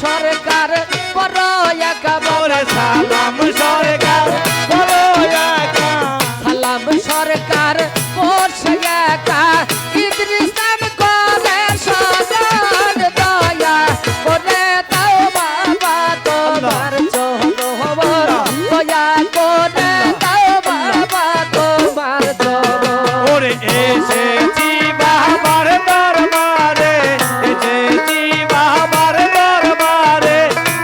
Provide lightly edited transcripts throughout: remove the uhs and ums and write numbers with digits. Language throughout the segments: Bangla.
সরকার বড় একা ওরে সালাম সরকার বড় একা সালাম সরকার বসে একা ইদ্রিস নাম করে সজন দয়া করে দাও বাবা তোমার চরণ দয়া করে দাও বাবা তোমার চরণ ওরে এসেছি বাবার দরবারে এসেছি বাবার দরবারে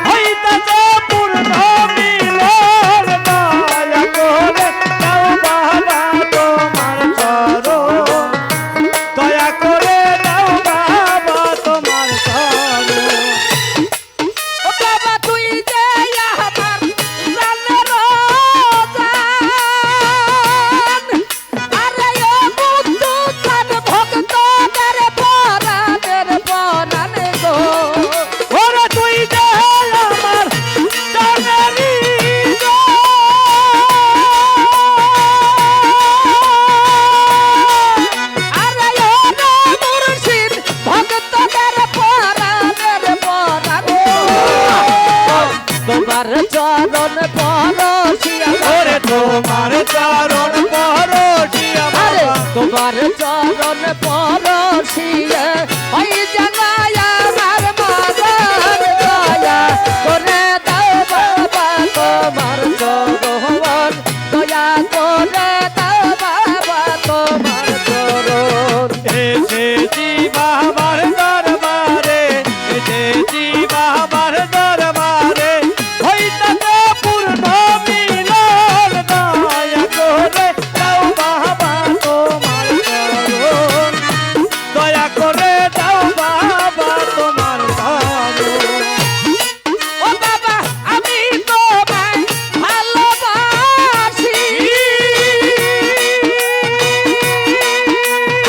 হইতাছে পূর্ণ মিলন দয়া করে দাও বাবা তোমার চরণ দয়া করে দাও বাবা তোমার চরণ ও বাবা তুই যে আমার জানের জান আরে ও বুদ্ধু খান ভক্তদের পরাণের পরাণ গো ওরে তুই যে আমার জানেরি আরে ও রে মুর্শিদ ভক্তদের পরাণের পরাণ তোমার চরণ পরশিয়া ওরে তোমার চরণ পরশিয়া আরে বাবা তোমার চরণ পরশিয়া ওই জানায় আমার মরণ দয়া করে দাও বাবা তোমার চরণ দয়া করে দাও বাবা তোমার চরণ এসেছি বাবার দরবারে এসেছি বাবার দরবারে হইতাছে পূর্ণ মিলন দয়া করে দাও বাবা তোমার চরণ দয়া করে দাও বাবা তোমার চরণ ও বাবা আমি তোমায় ভালোবাসি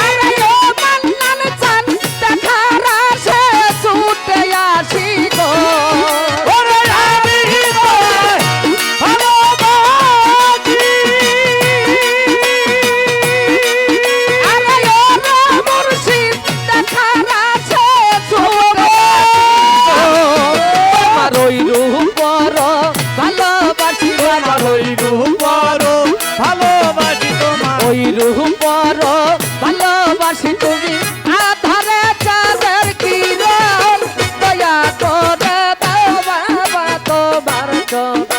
আরে ও মান্নান চান দেখার আশে ছুটে আসি গো ওরে আমি তোমায় ভালোবাসি আরে ও রে মুর্শিদ দেখার আশে ছুটে আমার ওই রূপ পর ভালোবাসি তোমার ওই রূপ ভালোবাসি তোমার ওই রূপ পর ভালোবাসি তুমি আধারে চাঁদের কিরণ দয়া করে দাও বাবা তোমার চরণ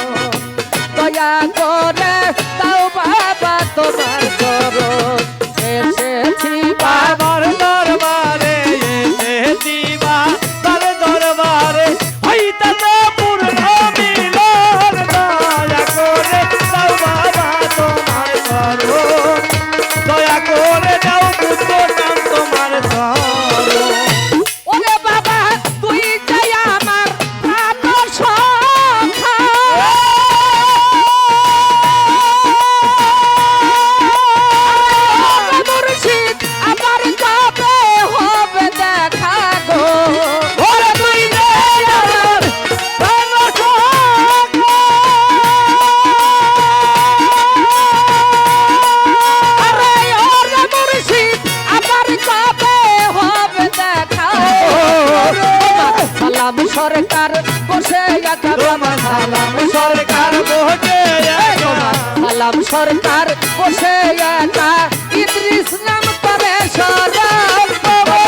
দয়া করে দাও বাবা তোমার চরণ এসেছি বাবা বাবার দরবারে এসেছি বাবার দরবারে হইতাছে পূর্ণ মিলন দয়া করে দাও বাবা তোমার চরণ দয়া করে দাও পুত্র নাম তোমার চরণ ওরে বাবা তুই যাই আমার প্রাণ সখা মুর্শিদ আমার কবে হবে দেখা গো ওরে তুই যে আমার প্রাণ আরে ওরে মুর্শিদ আমার কবে হবে দেখা সালাম সরকার বসে একা তোমার সালাম সরকার বসে সালাম সরকার বসে একা ইদ্রিস নাম করে সরল তোমার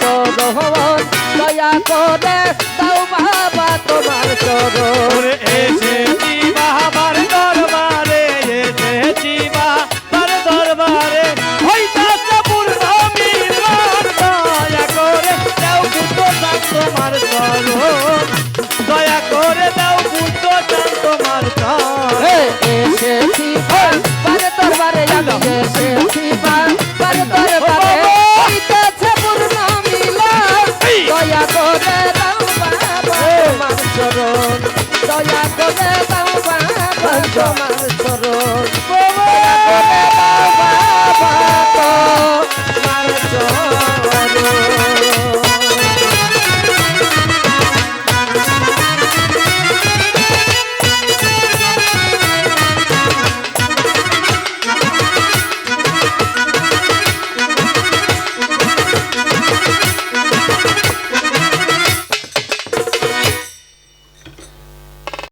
চরণ দয়া করে দাও বাবা তোমার চরণ ওরে এসেছি বাবার দরবারে এসেছি বাবার দরবারে হইতাছে পূর্ণ মিলন দয়া করে দাও পুত্র নাম তোমার চরণ দয়া করে দাও পুত্র নাম তোমার চরণ এসেছি বারে দরবারে আমি এসেছি বারে দরবারে হইতেছে পূর্ণ মিলন দয়া করে দাও বাবা তোমার চরণ দয়া করে দাও বাবা তোমার